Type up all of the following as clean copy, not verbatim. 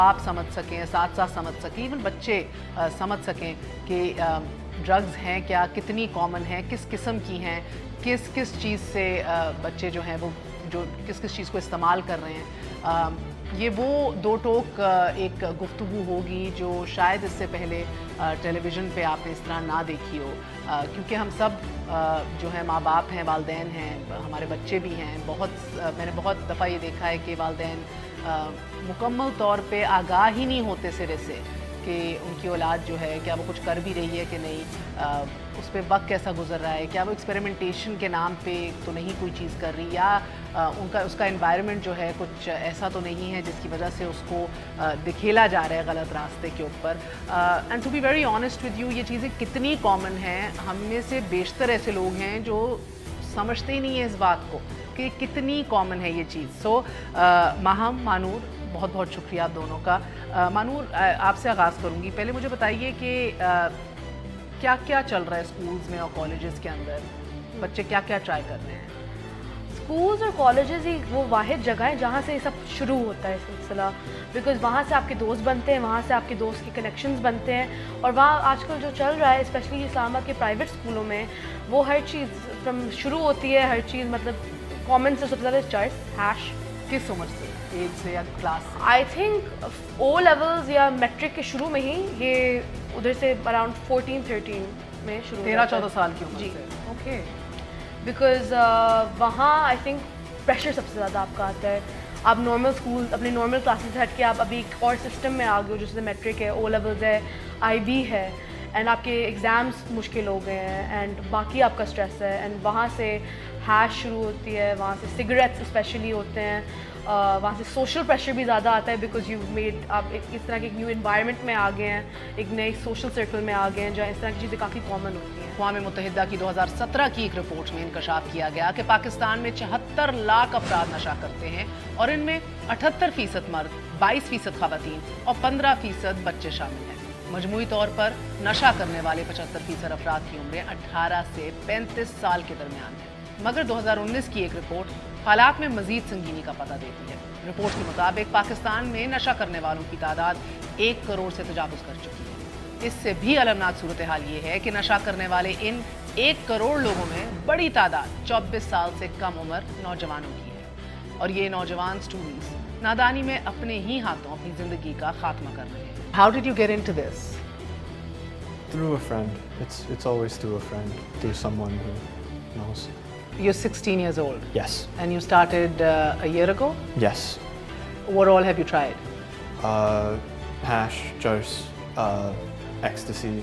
آپ سمجھ سکیں، اساتذہ سمجھ سکیں، ایون بچے سمجھ سکیں کہ ڈرگز ہیں کیا، کتنی کامن ہیں، کس قسم کی ہیں، کس کس چیز سے بچے جو ہیں وہ جو کس کس چیز کو استعمال کر رہے ہیں. یہ وہ دو ٹوک ایک گفتگو ہوگی جو شاید اس سے پہلے ٹیلی ویژن پہ آپ نے اس طرح نہ دیکھی ہو، کیونکہ ہم سب جو ہے ماں باپ ہیں، والدین ہیں، ہمارے بچے بھی ہیں. میں نے بہت دفعہ یہ دیکھا ہے کہ والدین مکمل طور پہ آگاہ ہی نہیں ہوتے سرے سے کہ ان کی اولاد جو ہے کیا وہ کچھ کر بھی رہی ہے کہ نہیں، اس پہ وقت کیسا گزر رہا ہے، کیا وہ ایکسپیریمنٹیشن کے نام پہ تو نہیں کوئی چیز کر رہی، یا اس کا انوائرمنٹ جو ہے کچھ ایسا تو نہیں ہے جس کی وجہ سے اس کو دکھیلا جا رہا ہے غلط راستے کے اوپر. And to be very honest with you, یہ چیزیں کتنی کامن ہیں، ہم میں سے بیشتر ایسے لوگ ہیں جو سمجھتے ہی نہیں ہیں اس بات کو کہ کتنی کامن ہے یہ چیز. سو ماہم، مانور، بہت بہت شکریہ آپ دونوں کا. مانور، آپ سے آغاز کروں گی. پہلے مجھے بتائیے کہ کیا کیا چل رہا ہے اسکولز میں اور کالجز کے اندر، بچے کیا کیا ٹرائی کر رہے ہیں؟ اسکولز اور کالجز ہی وہ واحد جگہ ہے جہاں سے یہ سب شروع ہوتا ہے سلسلہ، بیکاز وہاں سے آپ کے دوست بنتے ہیں، وہاں سے آپ کے دوست کے کنیکشنز بنتے ہیں. اور وہاں آج کل جو چل رہا ہے اسپیشلی اسلام آباد کے پرائیویٹ اسکولوں میں، وہ ہر چیز شروع ہوتی ہے، ہر چیز مطلب کامن سے سب سے زیادہ چرس ہیش. کس عمر سے، ایج سے یا کلاس سے؟ آئی تھنک او لیولز یا میٹرک کے شروع میں ہی یہ ادھر سے اراؤنڈ 14-13 میں شروع 13-14 سال کی عمر جی. سے. اوکے. بیکاز وہاں آئی تھنک پریشر سب سے زیادہ آپ کا آتا ہے. آپ نارمل اسکول اپنے نارمل کلاسز سے ہٹ کے آپ ابھی ایک اور سسٹم میں آ گئے ہو، جیسے میٹرک ہے، او لیولز ہے، آئی بی ہے، اینڈ آپ کے ایگزامس مشکل ہو گئے ہیں، اینڈ باقی آپ کا اسٹریس ہے، اینڈ وہاں سے ہیش شروع ہوتی ہے، وہاں سے سگریٹس اسپیشلی ہوتے ہیں، وہاں سے سوشل پریشر بھی زیادہ آتا ہے بیکاز یو میڈ، آپ اس طرح کے ایک نیو انوائرمنٹ میں آ گئے ہیں، ایک نئے سوشل سرکل میں آ گئے ہیں جہاں اس طرح کی چیزیں کافی کامن ہوتی ہیں. اقوام متحدہ کی 2017 کی ایک رپورٹ میں انکشاف کیا گیا کہ پاکستان میں 76 لاکھ افراد نشہ کرتے ہیں اور ان میں 78% مرد، 22% خواتین اور 15% بچے شامل ہیں. مجموعی طور پر نشہ کرنے والے 75% افراد کی عمریں 18 سے 35 سال کے درمیان ہیں. مگر 2019 کی ایک رپورٹ حالات میں مزید سنگینی کا پتہ دیتی ہے. رپورٹ کے مطابق پاکستان میں نشہ کرنے والوں کی تعداد 1 کروڑ سے تجاوز کر چکی ہے. اس سے بھی المناک صورتحال یہ ہے کہ نشہ کرنے والے ان 1 کروڑ لوگوں میں بڑی تعداد 24 سال سے کم عمر نوجوانوں کی ہے، اور یہ نوجوان اسٹوڈنٹس نادانی میں اپنے ہی ہاتھوں اپنی زندگی کا خاتمہ کر رہے ہیں. How did you get into this? Through a friend. It's always through a friend, through someone who knows. You're 16 years old. Yes. And you started a year ago? Yes. What all have you tried? Hash, churs, ecstasy,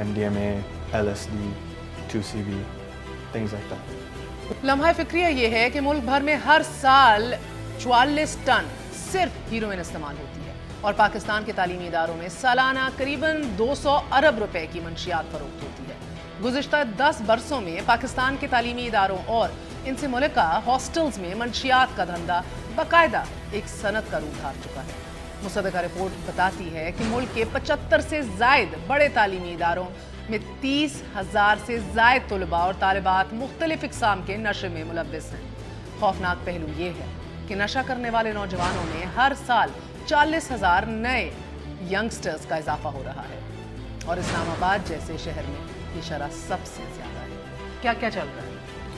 MDMA, LSD, 2CB, things like that. لمحہ فکریہ یہ ہے کہ ملک بھر میں ہر سال 44 ton صرف heroine استعمال ہوتی ہے، اور پاکستان کے تعلیمی اداروں میں سالانہ قریباً 200 ارب روپے کی منشیات فروخت ہوتی ہے. گزشتہ 10 برسوں میں پاکستان کے تعلیمی اداروں اور ان سے ملکہ ہاسٹلز میں منشیات کا دھندا باقاعدہ ایک صنعت کا روپ دھار چکا ہے. مصدقہ رپورٹ بتاتی ہے کہ ملک کے 75 سے زائد بڑے تعلیمی اداروں میں 30,000 سے زائد طلباء اور طالبات مختلف اقسام کے نشے میں ملوث ہیں. خوفناک پہلو یہ ہے کہ نشہ کرنے والے نوجوانوں میں ہر سال 40,000 نئے ینگسٹرز کا اضافہ ہو رہا ہے، اور اسلام آباد جیسے شہر میں یہ شرح سب سے زیادہ ہے. کیا کیا چل رہا ہے؟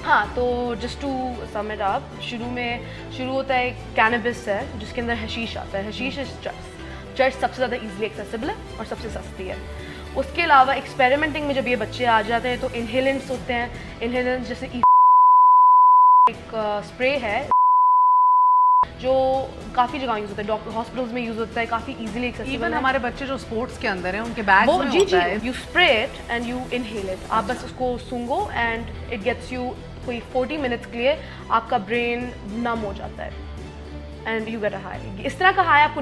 ہاں، تو just to sum it up, شروع ہوتا ہے کینبس ہے جس کے اندر حشیش آتا ہے. حشیش از چرس سب سے زیادہ ایزیلی ایکسیسیبل ہے اور سب سے سستی ہے. اس کے علاوہ ایکسپیریمنٹنگ میں جب یہ بچے آ جاتے ہیں تو انہیلنٹس ہوتے ہیں. انہیلنٹس جیسے ایک اسپرے ہے جو کافی جگہ یوز ہوتا ہے، ڈاکٹر ہاسپٹلز میں یوز ہوتا ہے، کافی ایزیلی ایکسیسیبل. ایون ہمارے بچے جو اسپورٹس کے اندر ہیں ان کے بیگ میں ہوتا ہے. You spray it and you inhale it. آپ بس اس کو سونگو اینڈ اٹ گیٹس یو کوئی 40 منٹس کے لیے آپ کا برین نم ہو جاتا ہے and you get a high. اس طرح کا ہائی آپ کو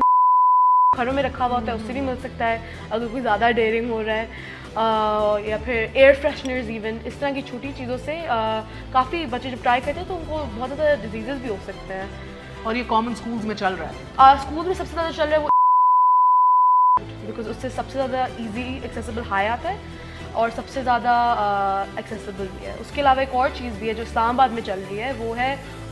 گھروں میں رکھا ہوا ہوتا ہے اس سے بھی مل سکتا ہے اگر کوئی زیادہ ڈیئرنگ ہو رہا ہے، یا پھر ایئر فریشنرز. ایون اس طرح کی چھوٹی چیزوں سے کافی بچے جب ٹرائی کرتے ہیں تو ان کو بہت زیادہ ڈیزیزز بھی ہو سکتے ہیں. اور یہ کامن سکولز میں چل رہا ہے. اسکول میں سب سے زیادہ چل رہا ہے وہ بیکاز اس سے سب سے زیادہ ایزی ایکسیسیبل ہائی آتا ہے اور سب سے زیادہ ایکسیسیبل بھی ہے. اس کے علاوہ ایک اور چیز بھی ہے جو اسلام آباد میں چل رہی ہے، وہ ہے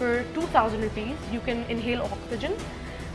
for 2000 rupees you can inhale oxygen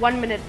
1 minute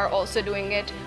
are also doing it,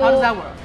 How does that work?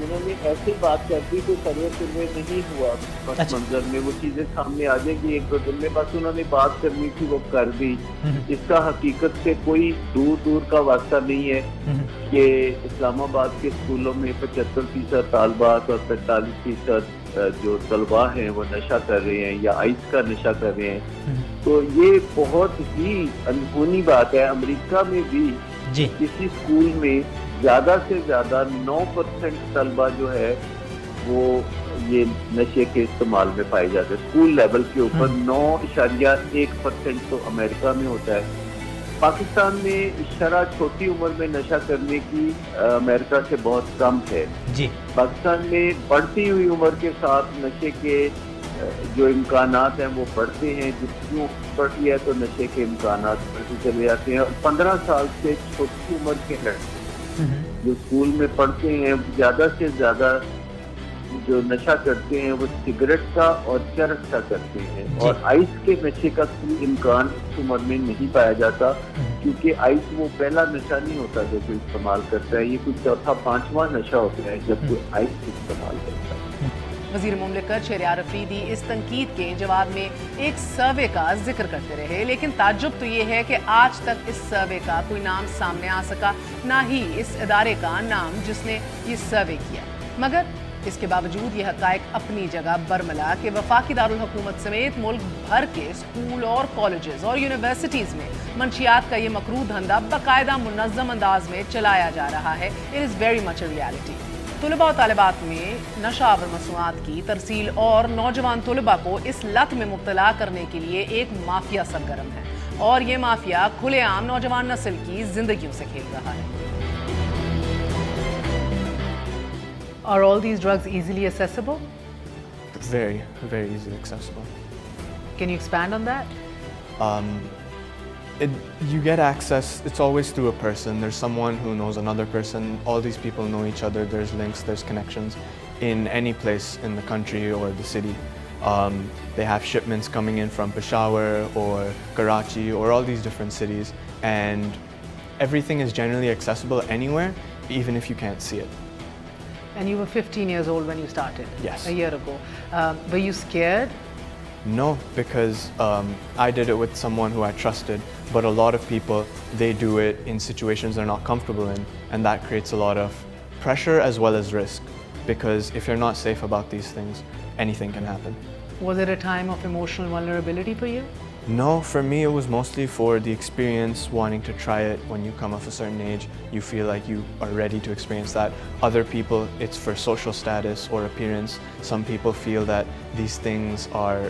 انہوں نے ایسی بات کر دی کوئی سروے نہیں ہوا پس منظر میں، وہ چیزیں سامنے آ جائیں گی ایک دو دن میں، بس انہوں نے بات کرنی تھی وہ کر دی. اس کا حقیقت سے کوئی دور کا واسطہ نہیں ہے کہ اسلام آباد کے اسکولوں میں 75% طالبات اور 45% جو طلباء ہیں وہ نشہ کر رہے ہیں یا آئس کا نشہ کر رہے ہیں. تو یہ بہت ہی انہونی بات ہے. امریکہ میں بھی کسی اسکول میں زیادہ سے زیادہ 9% طلبہ جو ہے وہ یہ نشے کے استعمال میں پائے جاتے ہیں. اسکول لیول کے اوپر 9.1% تو امریکہ میں ہوتا ہے. پاکستان میں شرح چھوٹی عمر میں نشہ کرنے کی امریکہ سے بہت کم ہے. پاکستان میں بڑھتی ہوئی عمر کے ساتھ نشے کے جو امکانات ہیں وہ بڑھتے ہیں. جتنی بڑھتی ہے تو نشے کے امکانات بڑھتے چلے جاتے ہیں. اور 15 سال سے چھوٹی عمر کے لڑکے جو اسکول میں پڑھتے ہیں زیادہ سے زیادہ جو نشہ کرتے ہیں وہ سگریٹ کا اور چرس کا کرتے ہیں. اور آئس کے نشے کا کوئی امکان اس عمر میں نہیں پایا جاتا، کیونکہ آئس وہ پہلا نشہ نہیں ہوتا جو کوئی استعمال کرتا ہے. یہ کوئی چوتھا پانچواں نشہ ہوتا ہے جب کوئی آئس استعمال کرتا ہے. وزیر مملکت شہریار افریدی اس تنقید کے جواب میں ایک سروے کا ذکر کرتے رہے، لیکن تعجب تو یہ ہے کہ آج تک اس سروے کا کوئی نام سامنے آ سکا، نہ ہی اس ادارے کا نام جس نے یہ سروے کیا. مگر اس کے باوجود یہ حقائق اپنی جگہ برملا کہ وفاقی دارالحکومت سمیت ملک بھر کے اسکول اور کالجز اور یونیورسٹیز میں منشیات کا یہ مکروہ دھندا باقاعدہ منظم انداز میں چلایا جا رہا ہے. It is very much a reality. طلباء و طالبات میں نشہ آور مصنوعات کی ترسیل اور نوجوان طلباء کو اس لت میں مبتلا کرنے کے لیے ایک مافیا سرگرم ہے، اور یہ مافیا کھلے عام نوجوان نسل کی زندگیوں سے کھیل رہا ہے. Are all these drugs easily accessible? Very, very easily accessible. Can you expand on that? You get access, it's always through a person. There's someone who knows another person. All these people know each other. There's links, there's connections in any place in the country or the city. They have shipments coming in from Peshawar or Karachi or all these different cities. And everything is generally accessible anywhere, even if you can't see it. And you were 15 years old when you started? Yes. A year ago. Were you scared? No, because I did it with someone who I trusted, but a lot of people, they do it in situations they're not comfortable in, and that creates a lot of pressure as well as risk, because if you're not safe about these things, anything can happen. Was it a time of emotional vulnerability for you? No, for me it was mostly for the experience, wanting to try it. When you come of a certain age, you feel like you are ready to experience that. Other people, it's for social status or appearance. Some people feel that these things are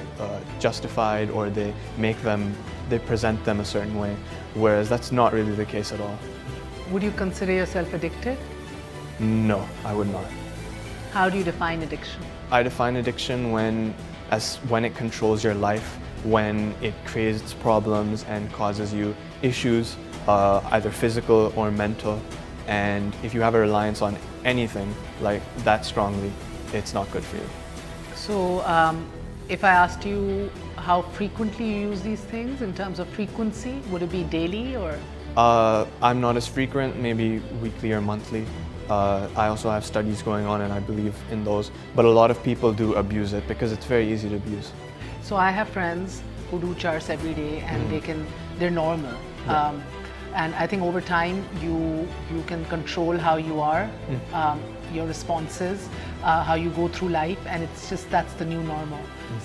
justified, or they present them a certain way, whereas that's not really the case at all. Would you consider yourself addicted? No, I would not. How do you define addiction? I define addiction when it controls your life, when it creates problems and causes you issues, either physical or mental. And if you have a reliance on anything like that strongly, it's not good for you. So, if I asked you how frequently you use these things in terms of frequency, would it be daily or? I'm not as frequent, maybe weekly or monthly. I also have studies going on and I believe in those. But a lot of people do abuse it because it's very easy to abuse. So I have friends who do chars every day and they're normal. And I think over time you can control how you are, your responses, how you go through life, and it's just that's the new normal.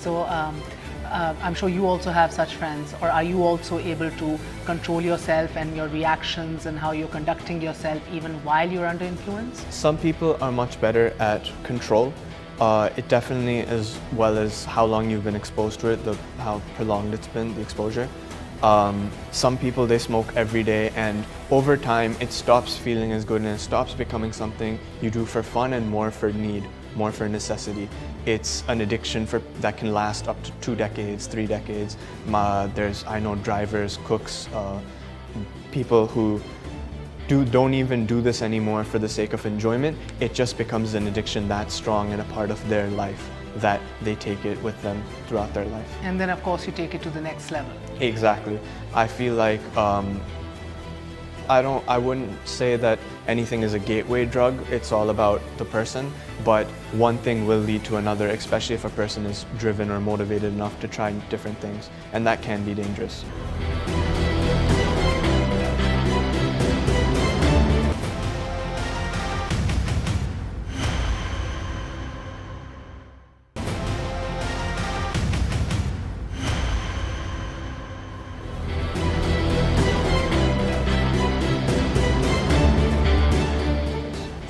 So I'm sure you also have such friends, or are you also able to control yourself and your reactions and how you're conducting yourself even while you're under influence? Some people are much better at control. It definitely, as well as how long you've been exposed to it, how prolonged it's been, the exposure. Some people, they smoke every day, and over time it stops feeling as good and it stops becoming something you do for fun and more for need, more for necessity. It's an addiction that can last up to 2 decades, 3 decades. I know drivers, cooks, people who don't even do this anymore for the sake of enjoyment. It just becomes an addiction that strong and a part of their life that they take it with them throughout their life. And then of course you take it to the next level. Exactly. I feel like I wouldn't say that anything is a gateway drug. It's all about the person, but one thing will lead to another, especially if a person is driven or motivated enough to try different things, and that can be dangerous.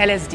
LSD,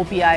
OPI,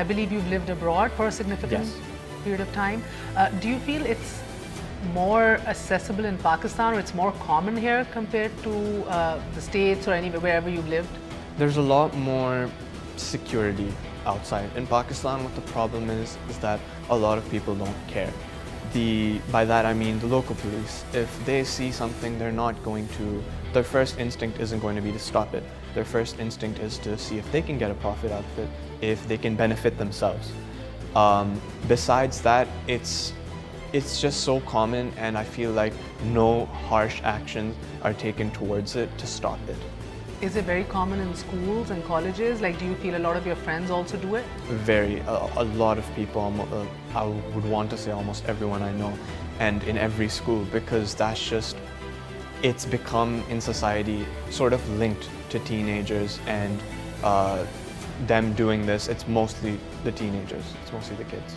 I believe you've lived abroad for a significant period of time. Do you feel it's more accessible in Pakistan, or it's more common here compared to the States or anywhere wherever you've lived? There's a lot more security outside. In Pakistan, what the problem is that a lot of people don't care. By that I mean the local police. If they see something, they're not going to, their first instinct isn't going to be to stop it. Their first instinct is to see if they can get a profit out of it, if they can benefit themselves. Besides that, it's just so common, and I feel like no harsh actions are taken towards it to stop it. Is it very common in schools and colleges? Like, do you feel a lot of your friends also do it? Very. A lot of people, I would want to say almost everyone I know, and in every school, because that's just, it's become in society sort of linked to teenagers, and them doing this, it's mostly the teenagers, it's mostly the kids.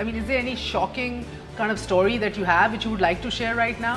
I mean, is there any shocking kind of story that you have which you would like to share right now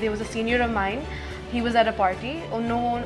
there was a senior of mine. He was at a party.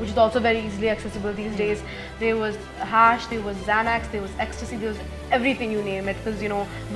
which is also very easily accessible these days. There was hash, there was Xanax, there was ecstasy, there was everything you name it, because you know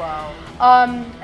Wow.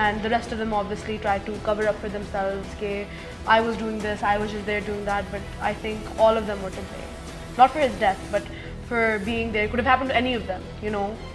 And the rest of them obviously tried to cover up for themselves. Ke I was doing this, I was just there doing that, but I think all of them were to blame. Not for his death, but for being there. It could have happened to any of them, you know.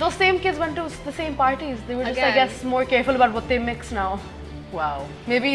Those same kids went to the same parties. They were just, I Again. guess, more careful about what they mix now. Wow. Maybe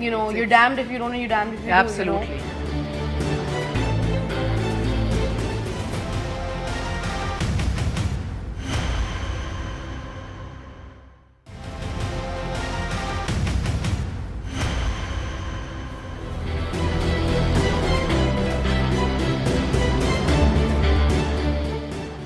you know, you're damned if you don't know, you're damned if you do, absolutely. you know?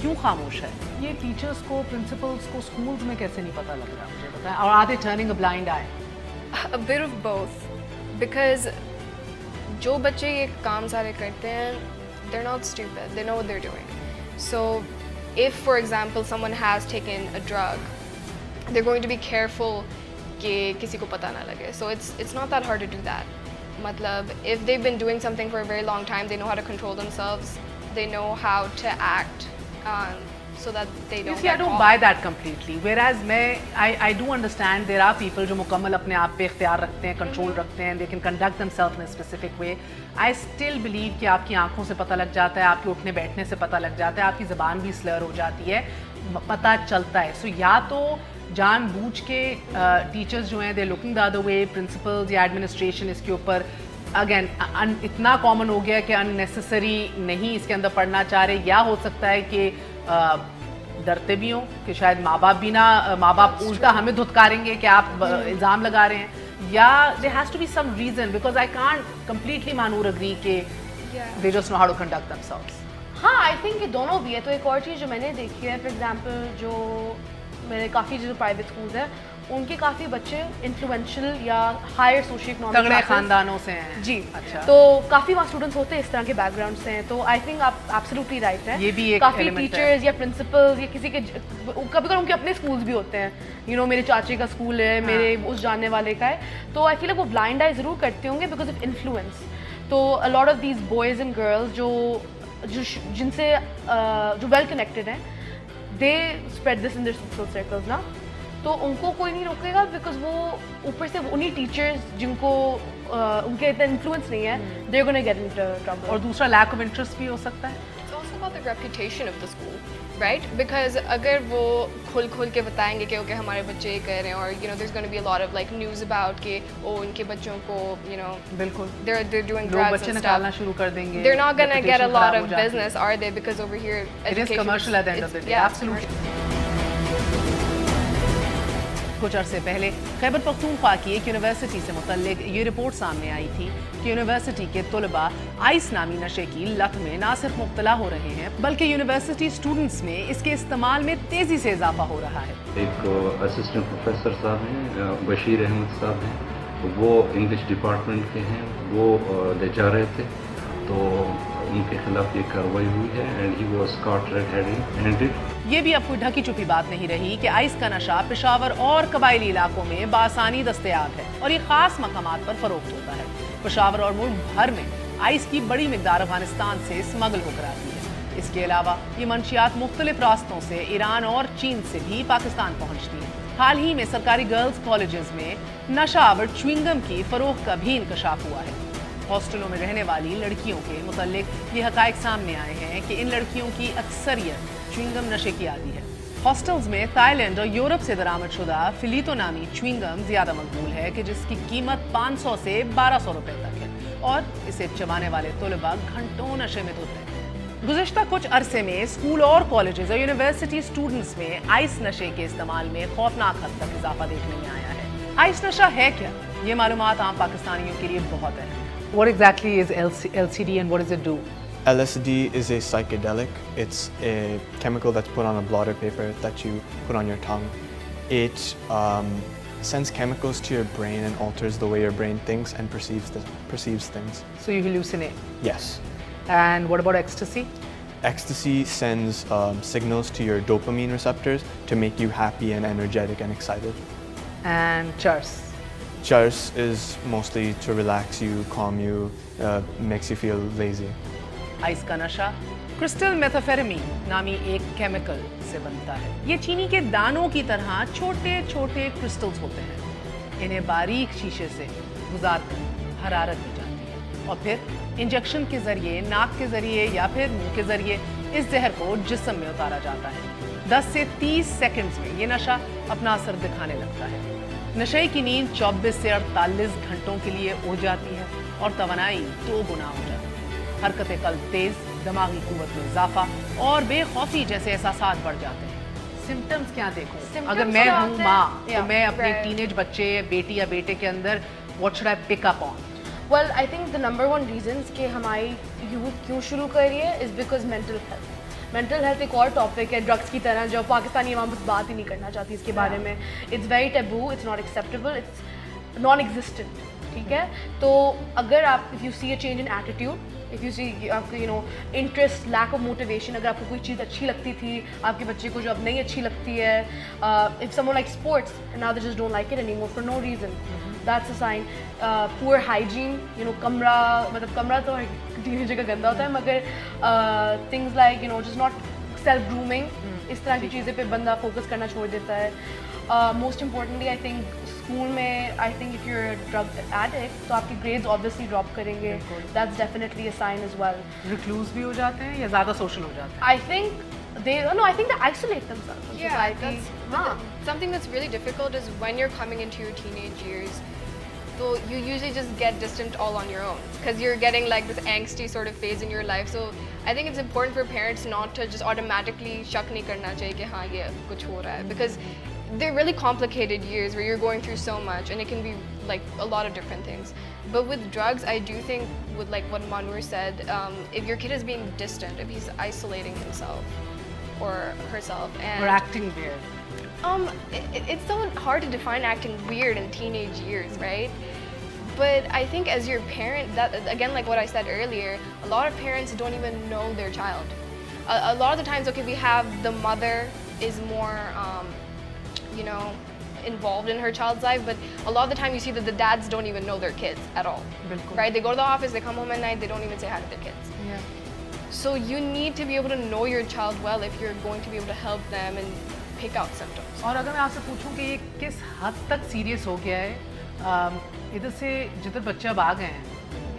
کیوں خاموش ہے؟ یہ teachers کو، principles کو schools میں کیسے نہیں پتہ لگ رہا مجھے بتائیں، اور are they turning a blind eye? A bit of both, because جو بچے یہ کام سارے کرتے ہیں they're not stupid, they know what they're doing. So if for example someone has taken a drug, they're going to be careful کہ کسی کو پتہ نہ لگے. So it's not that hard to do that. مطلب if they've been doing something for a very long time, they know how to control themselves, they know how to act so that they don't I get don't caught. buy that completely. Whereas I do understand there are people جو مکمل اپنے آپ پہ اختیار رکھتے ہیں، control رکھتے ہیں، they can conduct themselves in a specific way. I still believe کہ آپ کی آنکھوں سے پتہ لگ جاتا ہے، آپ کے اٹھنے بیٹھنے سے پتہ لگ جاتا ہے، آپ کی زبان بھی سلر ہو جاتی ہے، پتہ چلتا ہے. سو یا تو جان بوجھ کے ٹیچرز جو ہیں they looking the other way, principles یا ایڈمنسٹریشن اس کے اوپر اگین اتنا کامن ہو گیا کہ ان نیسسری نہیں اس کے اندر پڑھنا چاہ رہے، یا ہو سکتا ہے کہ ڈرتے بھی ہوں کہ شاید ماں باپ الٹا ہمیں دھتکاریں گے کہ آپ الزام لگا رہے ہیں، یا there has to be some reason, because I can't completely مانور agree کہ they just know how to conduct themselves. ہاں آئی تھنک یہ دونوں بھی ہے. تو ایک اور چیز جو میں نے دیکھی ہے، فار ایگزامپل جو میرے کافی جو پرائیویٹ اسکولز ہیں ان کے کافی بچے انفلوئنشل یا ہائر سوشل اکنامک تگڑے خاندانوں سے ہیں. جی اچھا. تو کافی وہاں اسٹوڈنٹس ہوتے ہیں اس طرح کے بیک گراؤنڈ سے ہیں. تو آئی تھنک آپ ایبسلیوٹلی رائٹ ہیں. یہ بھی ایک کافی element ہے. ٹیچرز یا پرنسپلز یا کسی کے کبھی کبھی ان کے اپنے اسکولز بھی ہوتے ہیں، یو نو میرے چاچے کا اسکول ہے، میرے اس جاننے والے کا ہے. تو آئی فیل وہ بلائنڈ آئی ضرور کرتے ہوں گے بیکاز آف انفلوئنس. تو a lot of these boys and girls جن سے جو ویل کنیکٹڈ ہیں they spread this in their social circles نا. تو ان کو کوئی نہیں روکے گا بیکاز وہ اوپر سے انہیں ٹیچرز جن کو ان کے اتنا انفلوئنس نہیں ہے they are gonna get into trouble. اور دوسرا لیک آف انٹرسٹ بھی ہو سکتا ہے. It's also about the reputation of the school, right? Because اگر وہ کھل کے بتائیں گے کہ اوکے ہمارے بچے یہ کر رہے ہیں، اور you know there's going to be a lot of like news about کہ ان کے بچوں کو you know بالکل they're doing لوگ drugs بچے and نکالنا stuff. شروع کر دیں گے. They're not going to get a Reputation lot خراب of ہو جاتی ہے. business, are they? Because over here It is education commercial at the end of the day. yeah, Absolutely. کچھ عرصے پہلے خیبر پختونخوا کی ایک یونیورسٹی سے متعلق یہ رپورٹ سامنے آئی تھی کہ یونیورسٹی کے طلباء آئس نامی نشے کی لت میں نہ صرف مبتلا ہو رہے ہیں بلکہ یونیورسٹی اسٹوڈنٹس میں اس کے استعمال میں تیزی سے اضافہ ہو رہا ہے. ایک اسسٹنٹ پروفیسر صاحب ہیں بشیر احمد صاحب ہیں، وہ انگلش ڈپارٹمنٹ کے ہیں، وہ لے جا رہے تھے تو ان کے خلاف یہ کارروائی ہوئی ہے and he was caught red handed. یہ بھی اب کوئی ڈھکی چھپی بات نہیں رہی کہ آئس کا نشہ پشاور اور قبائلی علاقوں میں بآسانی دستیاب ہے اور یہ خاص مقامات پر فروخت ہوتا ہے. پشاور اور ملک بھر میں آئس کی بڑی مقدار افغانستان سے اسمگل ہو کر آتی ہے. اس کے علاوہ یہ منشیات مختلف راستوں سے ایران اور چین سے بھی پاکستان پہنچتی ہیں. حال ہی میں سرکاری گرلز کالجز میں نشہ آور چوئنگم کی فروخت کا بھی انکشاف ہوا ہے. ہاسٹلوں میں رہنے والی لڑکیوں کے متعلق یہ حقائق سامنے آئے ہیں کہ ان لڑکیوں کی اکثریت چوئنگم نشے کی عادی ہے. ہاسٹلز میں تھائی لینڈ اور یورپ سے درآمد شدہ فلیٹو نامی چوئنگم زیادہ مقبول ہے کہ جس کی قیمت 500 سے 1200 روپے تک ہے اور اسے چبانے والے طلباء گھنٹوں نشے میں دھوتے ہیں. گزشتہ کچھ عرصے میں اسکول اور کالجز اور یونیورسٹی اسٹوڈنٹس میں آئس نشے کے استعمال میں خوفناک حد تک اضافہ دیکھنے میں آیا ہے. آئس نشہ ہے کیا؟ یہ معلومات عام پاکستانیوں کے لیے بہت ہے. What exactly is LSD and what does it do? LSD is a psychedelic. It's a chemical that's put on a blotter paper that you put on your tongue. It sends chemicals to your brain and alters the way your brain thinks and perceives things. So you hallucinate. Yes. And what about ecstasy? Ecstasy sends signals to your dopamine receptors to make you happy and energetic and excited. And churs? Churs is mostly to relax you, calm you, makes you feel lazy. Ice کا نشہ crystal میتھامفیٹامین نامی ایک chemical سے بنتا ہے. یہ چینی کے دانوں کی طرح چھوٹے چھوٹے کرسٹلز ہوتے ہیں. انہیں باریک شیشے سے گزار کر حرارت دی جاتی ہے اور پھر انجیکشن کے ذریعے، ناک کے ذریعے یا پھر منہ کے ذریعے اس زہر کو جسم میں اتارا جاتا ہے. 10 سے 30 سیکنڈز میں یہ نشہ اپنا اثر دکھانے لگتا ہے. نشے کی نیند 24 سے 48 گھنٹوں کے لیے اڑ جاتی ہے اور توانائی 2 گنا ہو جاتی ہے. حرکت قلب تیز، دماغی قوت میں اضافہ اور بے خوفی جیسے احساسات بڑھ جاتے ہیں. سمٹمز کیا دیکھوں؟ اگر میں ہوں ماں تو میں اپنے ٹین ایج بچے بیٹی یا بیٹے کے اندر what should I pick up on? Well, I think the number one reasons کہ ہماری youth کیوں شروع کر رہی ہے is because mental health. mental health ایک اور ٹاپک ہے ڈرگس کی طرح جو پاکستانی عوام بس بات ہی نہیں کرنا چاہتی اس کے بارے میں. It's very taboo, it's not acceptable, it's non-existent. ٹھیک ہے, تو اگر آپ if you see a change in attitude, if you see آپ کو interest, lack of motivation, اگر آپ کو کوئی چیز اچھی لگتی تھی آپ کے بچے کو جو اب نہیں اچھی لگتی ہے, if someone likes sports and now they just don't like it anymore for no reason, that's a sign. Poor hygiene, کمرہ, مطلب کمرہ تو ٹینیجر کا گندا ہوتا ہے, مگر things like just not self grooming, اس طرح کی چیزیں پہ بندہ فوکس کرنا چھوڑ دیتا ہے. Most importantly I think school میں I think if you are drug addict تو آپ کی گریڈز آبویسلی ڈراپ کریں گے. That's definitely a sign as well. Recluse بھی ہو جاتے ہیں یا زیادہ سوشل ہو جاتے ہیں؟ I think they isolate themselves from society. Something that's really difficult is when you're coming into your teenage years, so you usually just get distant all on your own because you're getting like this angsty sort of phase in your life. So I think it's important for parents not to just automatically shak nahi karna chahiye ki haan ye kuch ho raha hai, because they're really complicated years where you're going through so much and it can be like a lot of different things. But with drugs, I do think with like what Manur said, if your kid is being distant, if he's isolating himself or herself and or acting weird. It's so hard to define acting weird in teenage years, right? But I think as your parent, that again, like what I said earlier, a lot of parents don't even know their child. A lot of the times, okay, we have the mother is more, involved in her child's life, but a lot of the time you see that the dads don't even know their kids at all. Bilkul. Right? They go to the office, they come home at night, they don't even say hi to their kids. Yeah. So you need to be able to know your child well if you're going to be able to help them and pick out symptoms. اور اگر میں آپ سے پوچھوں کہ یہ کس حد تک سیریس ہو گیا ہے, ادھر سے جدھر بچے اب آ گئے ہیں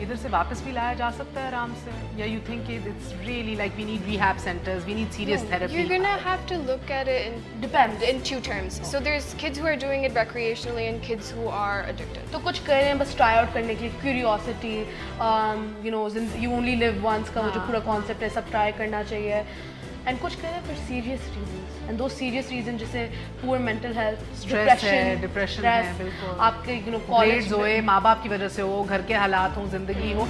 ادھر سے واپس بھی لایا جا سکتا ہے آرام سے, یا you think it's really like we need rehab centres, we need serious therapy? You're gonna have to look at it in two terms. So there's kids who are doing it recreationally and kids who are addicted. تو کچھ کر رہے ہیں بس try out کرنے کے لیے, curiosity, you only live once کا وہ جو پورا کانسیپٹ ہے سب ٹرائی کرنا چاہیے. اینڈ کچھ کریں پھر سیریس ریزنس, اینڈ دو سیریس ریزن جیسے پور مینٹل ہیلتھ, ڈپریشن ہے, بالکل آپ کے کالج ہوئے, ماں باپ کی وجہ سے ہو, گھر کے حالات ہوں, زندگی ہو.